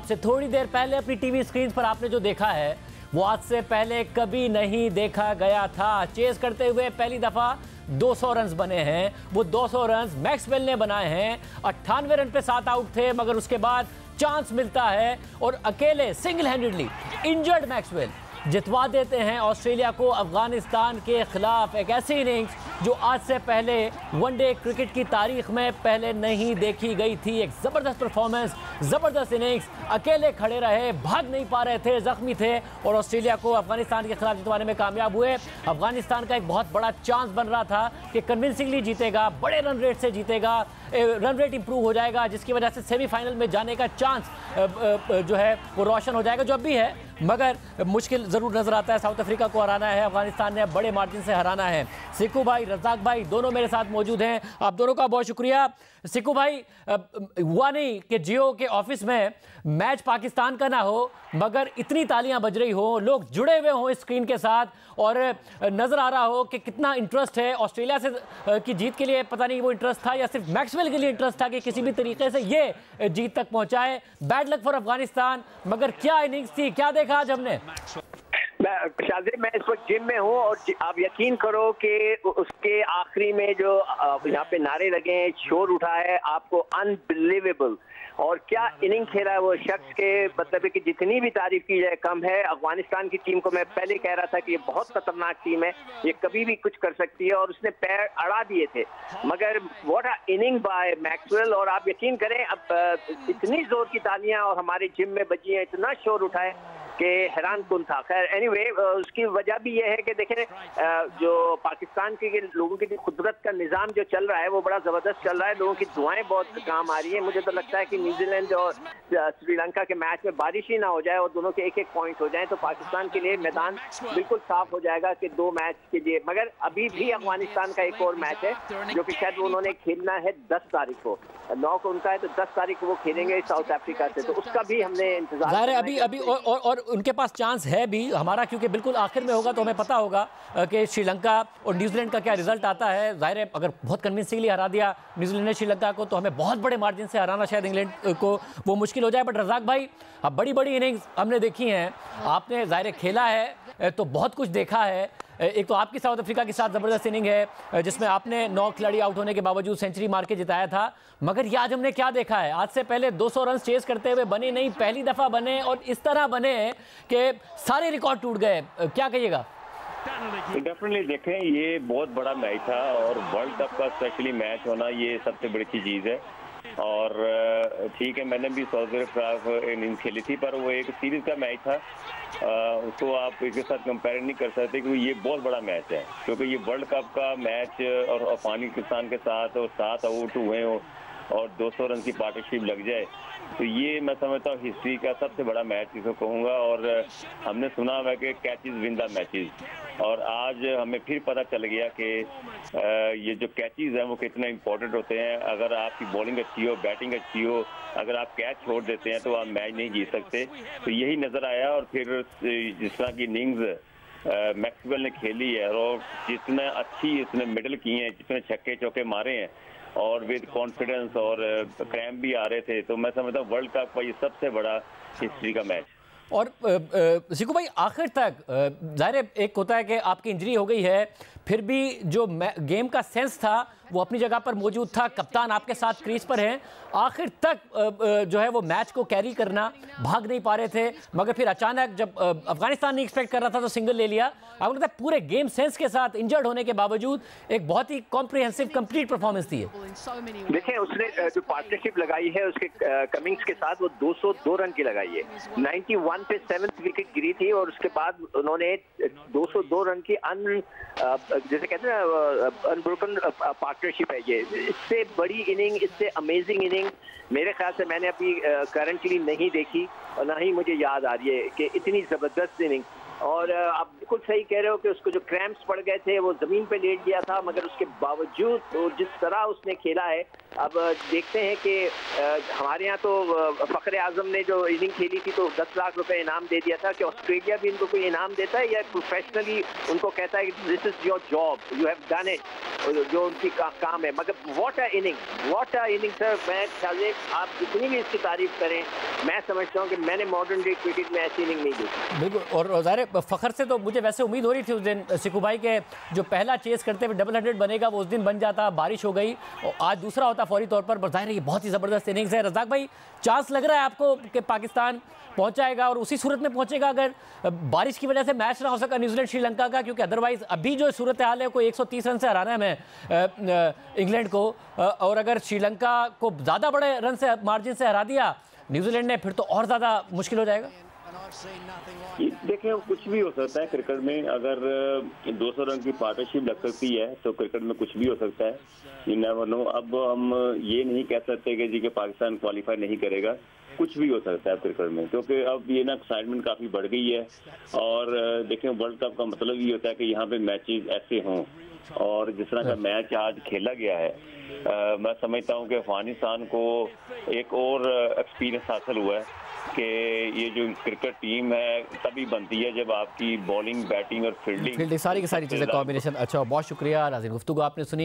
से थोड़ी देर पहले अपनी टीवी स्क्रीन पर आपने जो देखा है वो आज से पहले कभी नहीं देखा गया था। चेस करते हुए पहली दफा 200 रन बने हैं। वो 200 रन मैक्सवेल ने बनाए हैं। 98 रन पे 7 आउट थे, मगर उसके बाद चांस मिलता है और अकेले सिंगल हैंडेडली इंजर्ड मैक्सवेल जितवा देते हैं ऑस्ट्रेलिया को अफगानिस्तान के खिलाफ। एक ऐसी इनिंग्स जो आज से पहले वनडे क्रिकेट की तारीख में पहले नहीं देखी गई थी। एक ज़बरदस्त परफॉर्मेंस, ज़बरदस्त इनिंग्स, अकेले खड़े रहे, भाग नहीं पा रहे थे, ज़ख्मी थे और ऑस्ट्रेलिया को अफगानिस्तान के खिलाफ जितवाने में कामयाब हुए। अफगानिस्तान का एक बहुत बड़ा चांस बन रहा था कि कन्विंसिंगली जीतेगा, बड़े रन रेट से जीतेगा, रन रेट इंप्रूव हो जाएगा, जिसकी वजह से सेमीफाइनल में जाने का चांस जो है वो रोशन हो जाएगा, जो अब भी है, मगर मुश्किल ज़रूर नज़र आता है। साउथ अफ्रीका को हराना है, अफगानिस्तान ने बड़े मार्जिन से हराना है। सिक्कू भाई, रज़ाक भाई दोनों मेरे साथ मौजूद हैं। आप दोनों का बहुत शुक्रिया। सिक्कू भाई, हुआ नहीं कि जियो के ऑफिस में मैच पाकिस्तान का ना हो, मगर इतनी तालियां बज रही हो, लोग जुड़े हुए हों स्क्रीन के साथ और नज़र आ रहा हो कि कितना इंटरेस्ट है ऑस्ट्रेलिया से की जीत के लिए। पता नहीं वो इंटरेस्ट था या सिर्फ मैक्सवेल के लिए इंटरेस्ट था कि किसी भी तरीके से ये जीत तक पहुंचाए। बैड लक फॉर अफगानिस्तान, मगर क्या इनिंग्स थी, क्या देखा आज हमने? शाज़िब, मैं इस वक्त जिम में हूँ और आप यकीन करो कि उसके आखिरी में जो यहाँ पे नारे लगे हैं, शोर उठा है, आपको अनबिलीवेबल। और क्या इनिंग खेला है वो शख्स के, मतलब है कि जितनी भी तारीफ की जाए कम है। अफगानिस्तान की टीम को मैं पहले कह रहा था कि ये बहुत खतरनाक टीम है, ये कभी भी कुछ कर सकती है और उसने पैर अड़ा दिए थे, मगर what a inning bye Maxwell. और आप यकीन करें, अब इतनी जोर की तालियां और हमारे जिम में बजी हैं, इतना शोर उठा है कि हैरान कुन था। खैर एनीवे, उसकी वजह भी ये है कि देखें, जो पाकिस्तान के लोगों की कुदरत का निज़ाम जो चल रहा है वो बड़ा ज़बरदस्त चल रहा है। लोगों की दुआएं बहुत काम आ रही है। मुझे तो लगता है कि न्यूजीलैंड और श्रीलंका के मैच में बारिश ही ना हो जाए और दोनों के एक एक पॉइंट हो जाए तो पाकिस्तान के लिए मैदान बिल्कुल साफ हो जाएगा कि 2 मैच के लिए। मगर अभी भी अफगानिस्तान का एक और मैच है जो कि शायद उन्होंने खेलना है 10 तारीख को, 9 को उनका है, तो 10 तारीख को वो खेलेंगे साउथ अफ्रीका से, तो उसका भी हमने इंतजार है। अभी और उनके पास चांस है भी हमारा, क्योंकि बिल्कुल आखिर में होगा तो हमें पता होगा कि श्रीलंका और न्यूजीलैंड का क्या रिजल्ट आता है। जाहिर है अगर बहुत कन्विंसिंगली हरा दिया न्यूजीलैंड ने श्रीलंका को तो हमें बहुत बड़े मार्जिन से हराना शायद इंग्लैंड को वो मुश्किल हो जाए। बट रज़ाक भाई, अब बड़ी बड़ी इनिंग्स हमने देखी हैं, आपने जाहिर खेला है तो बहुत कुछ देखा है। एक तो आपकी साउथ अफ्रीका के साथ ज़बरदस्त इनिंग है जिसमें आपने 9 खिलाड़ी आउट होने के बावजूद सेंचुरी मार के जिताया था, मगर ये आज हमने क्या देखा है? आज से पहले 200 रन चेस करते हुए बने नहीं, पहली दफ़ा बने और इस तरह बने कि सारे रिकॉर्ड टूट गए। क्या कहिएगा? डेफिनेटली देखें, ये बहुत बड़ा मैच था और वर्ल्ड कप का स्पेशली मैच होना ये सबसे बड़ी चीज़ है। और ठीक है, मैंने भी साउथ अफ्रीका इनिंग्स खेली थी, पर वो एक सीरीज का मैच था, उसको आप इसके साथ कंपेयर नहीं कर सकते क्योंकि ये बहुत बड़ा मैच है। क्योंकि ये वर्ल्ड कप का मैच और अफगानिस्तान के साथ और 7 आउट हुए हो और 200 रन की पार्टनरशिप लग जाए, तो ये मैं समझता हूँ हिस्ट्री का सबसे बड़ा मैच इसको कहूँगा। और हमने सुना है कि कैचेस विन द मैचेस, और आज हमें फिर पता चल गया कि ये जो कैचेस हैं वो कितना इंपॉर्टेंट होते हैं। अगर आपकी बॉलिंग अच्छी हो, बैटिंग अच्छी हो, अगर आप कैच छोड़ देते हैं तो आप मैच नहीं जीत सकते। तो यही नज़र आया। और फिर जिस तरह की इनिंग्स मैक्सवेल ने खेली है और जितने अच्छी इसने मिडल किए हैं, जितने छक्के चौके मारे हैं और विद कॉन्फिडेंस और क्रैम्प भी आ रहे थे, तो मैं समझता हूँ वर्ल्ड कप का ये सबसे बड़ा हिस्ट्री का मैच। और सिक्कू भाई, आखिर तक जाहिर है एक होता है कि आपकी इंजरी हो गई है, फिर भी जो गेम का सेंस था वो अपनी जगह पर मौजूद था। कप्तान आपके साथ क्रीज पर हैं, आखिर तक जो है वो मैच को कैरी करना, भाग नहीं पा रहे थे, मगर फिर अचानक जब अफगानिस्तान नहीं एक्सपेक्ट कर रहा था तो सिंगल ले लिया। आपको लगता है पूरे गेम सेंस के साथ इंजर्ड होने के बावजूद एक बहुत ही कॉम्प्रिहेंसिव कंप्लीट परफॉर्मेंस दी है? देखिए, उसने जो पार्टनरशिप लगाई है उसके कमिंग्स के साथ वो 202 रन की लगाई है। 91 पे 7th विकेट गिरी थी और उसके बाद उन्होंने 202 रन की जैसे कहते हैं अनब्रोकन पार्टनरशिप है ये। इससे बड़ी इनिंग, इससे अमेजिंग इनिंग मेरे ख्याल से मैंने अभी करंटली नहीं देखी और ना ही मुझे याद आ रही है कि इतनी ज़बरदस्त इनिंग। और आप बिल्कुल सही कह रहे हो कि उसको जो क्रैम्प्स पड़ गए थे वो जमीन पे लेट गया था, मगर उसके बावजूद तो जिस तरह उसने खेला है, अब देखते हैं कि हमारे यहाँ तो फखरे आजम ने जो इनिंग खेली थी तो 10 लाख रुपए इनाम दे दिया था। कि ऑस्ट्रेलिया भी इनको कोई इनाम देता है या प्रोफेशनली उनको कहता है कि this is your job, you have done it, जो उनकी काम है। मगर व्हाट अ इनिंग सर। मैं ख्याल आप जितनी भी इसकी तारीफ करें, मैं समझता हूँ कि मैंने मॉडर्न डे क्रिकेट में ऐसी इनिंग नहीं देखी। बिल्कुल, और ज़ाहिर फखर से तो मुझे वैसे उम्मीद हो रही थी उस दिन सिकू भाई के जो पहला चेस करते हुए डबल 100 बनेगा वो उस दिन बन जाता, बारिश हो गई और आज दूसरा होता फौरी तौर पर ज़ाहिर ये बहुत ही ज़बरदस्त इनिंग्स है। रज़ाक भाई, चांस लग रहा है आपको कि पाकिस्तान पहुंचाएगा और उसी सूरत में पहुंचेगा अगर बारिश की वजह से मैच ना हो सका न्यूजीलैंड श्रीलंका का, क्योंकि अदरवाइज अभी जो सूरत हाल है कोई 130 रन से हराना है हमें इंग्लैंड को, और अगर श्रीलंका को ज़्यादा बड़े रन से मार्जिन से हरा दिया न्यूजीलैंड ने फिर तो और ज़्यादा मुश्किल हो जाएगा। देखिए कुछ भी हो सकता है क्रिकेट में। अगर 200 रन की पार्टनरशिप लग सकती है तो क्रिकेट में कुछ भी हो सकता है, यू नेवर नो। अब हम ये नहीं कह सकते कि जी के पाकिस्तान क्वालिफाई नहीं करेगा, कुछ भी हो सकता है क्रिकेट में, क्योंकि अब ये ना एक्साइटमेंट काफी बढ़ गई है। और देखें वर्ल्ड कप का मतलब ये होता है कि यहाँ पे मैचेस ऐसे हों, और जिस तरह का मैच आज खेला गया है, मैं समझता हूँ कि अफगानिस्तान को एक और एक्सपीरियंस हासिल हुआ है कि ये जो क्रिकेट टीम है तभी बनती है जब आपकी बॉलिंग, बैटिंग और फील्डिंग सारी की सारी चीज़ें कॉम्बिनेशन। अच्छा, बहुत शुक्रिया नाज़रीन, गुफ्तगू आपने सुनी।